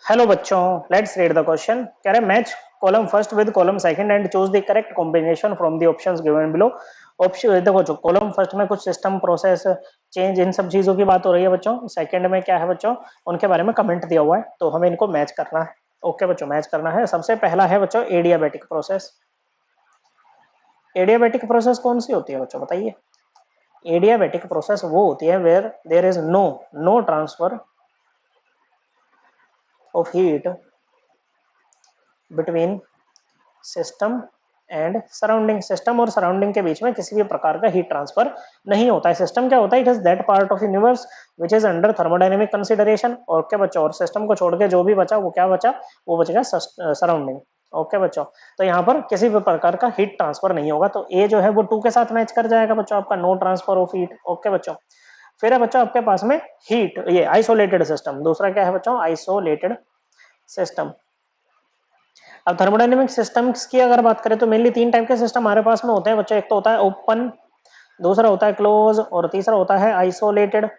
Hello बच्चों, let's read the question. कह रहे match column first with column second and choose the correct combination from the options given below. Option देखो, जो column first में कुछ system process change in सब चीजों की बात हो रही है बच्चों। सेकंड में क्या है बच्चों, उनके बारे में कमेंट दिया हुआ है, तो हमें इनको मैच करना है। ओके बच्चों, मैच करना है। सबसे पहला है बच्चों एडियाबैटिक प्रोसेस। एडियाबैटिक प्रोसेस कौन सी होती है बच्चों, बताइए। एडियाबैटिक प्रोसेस वो होती है where there is no transfer of heat between system and surrounding. System और सराउंडिंग के बीच में किसी भी प्रकार का हीट ट्रांसफर नहीं होता है। सिस्टम क्या होता है, it is that part of universe which is under thermodynamic consideration. और क्या बच्चों, और सिस्टम को छोड़ के जो भी बचा वो क्या बचा, वो बचेगा सराउंडिंग। ओके बच्चों, तो यहाँ पर किसी भी प्रकार का हीट ट्रांसफर नहीं होगा, तो ए जो है वो 2 के साथ मैच कर जाएगा बच्चों, आपका no transfer of heat. Okay बच्चों, फिर है बच्चों आपके पास में हीट, ये आइसोलेटेड सिस्टम। दूसरा क्या है बच्चों, आइसोलेटेड सिस्टम। अब थर्मोडायनेमिक सिस्टम्स की अगर बात करें तो मेनली 3 टाइप के सिस्टम हमारे पास में होते हैं बच्चों। एक तो होता है ओपन, दूसरा होता है क्लोज, और तीसरा होता है आइसोलेटेड।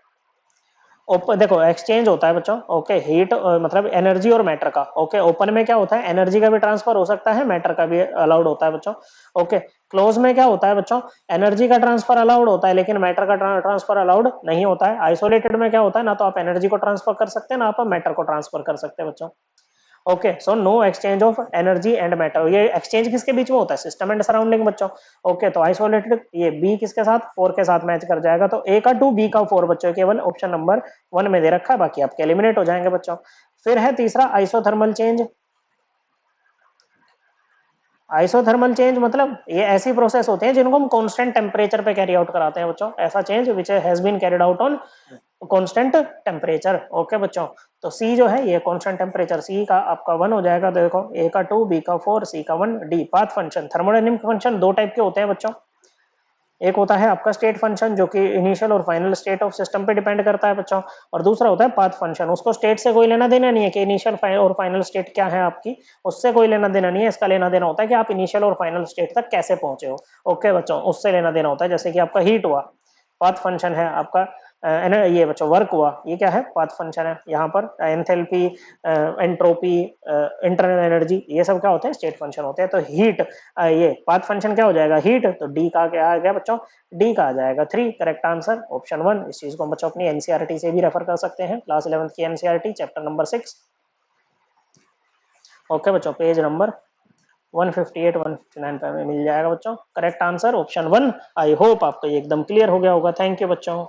ओपन देखो एक्सचेंज होता है बच्चों, ओके, हीट मतलब एनर्जी और मैटर का। ओके, ओपन में क्या होता है, एनर्जी का भी ट्रांसफर हो सकता है, मैटर का भी अलाउड होता है बच्चों। ओके, क्लोज में क्या होता है बच्चों, एनर्जी का ट्रांसफर अलाउड होता है लेकिन मैटर का ट्रांसफर अलाउड नहीं होता है। आइसोलेटेड में क्या होता है, ना तो आप एनर्जी को ट्रांसफर कर सकते हैं, ना आप मैटर को ट्रांसफर कर सकते हैं बच्चों। Okay, so no exchange of energy and matter. ये एक्सचेंज किसके बीच में होता है, सिस्टम एंड सराउंडिंग बच्चों। ओके, तो आइसोलेटेड ये बी किसके साथ, 4 के साथ मैच कर जाएगा, तो ए का 2 बी का 4 बच्चों, केवल ऑप्शन नंबर 1 में दे रखा है, बाकी आपके एलिमिनेट हो जाएंगे बच्चों। फिर है तीसरा आइसोथर्मल चेंज। आइसोथर्मल चेंज मतलब ये ऐसी प्रोसेस होते हैं जिनको हम कांस्टेंट टेम्परेचर पे कैरी आउट कराते हैं बच्चों। ऐसा change which has been carried out on constant temperature. Okay बच्चों, तो सी जो है ये कांस्टेंट टेम्परेचर, सी का आपका 1 हो जाएगा। तो देखो ए का 2, बी का 4, सी का 1। D path function. Thermodynamic function 2 type के होते हैं बच्चों। एक होता है आपका स्टेट फंक्शन जो कि इनिशियल और फाइनल स्टेट ऑफ सिस्टम पे डिपेंड करता है बच्चों, और दूसरा होता है पाथ फंक्शन। उसको स्टेट से कोई लेना देना नहीं है कि इनिशियल और फाइनल स्टेट क्या है आपकी, उससे कोई लेना देना नहीं है। इसका लेना देना होता है कि आप इनिशियल और फाइनल स्टेट तक कैसे पहुंचे हो। ओके बच्चों, उससे लेना देना होता है। जैसे कि आपका हीट हुआ, पाथ फंक्शन है आपका। ये बच्चों वर्क हुआ, ये क्या है, पाथ फंक्शन है। यहाँ पर एंथैल्पी, एंट्रोपी, इंटरनल एनर्जी, ये सब क्या होते हैं, स्टेट फंक्शन होते हैं। तो हीट, ये पाथ फंक्शन क्या हो जाएगा, हीट। तो डी का क्या आ गया बच्चों, डी का आ जाएगा 3। Correct answer option 1। इस चीज को हम बच्चों अपनी एनसीईआरटी से भी रेफर कर सकते हैं, क्लास 11th की एनसीईआरटी चैप्टर नंबर 6। ओके बच्चों, पेज नंबर 158 159 पे मिल जाएगा बच्चों। Correct answer option 1। I hope आपको ये एकदम क्लियर हो गया होगा। थैंक यू बच्चों।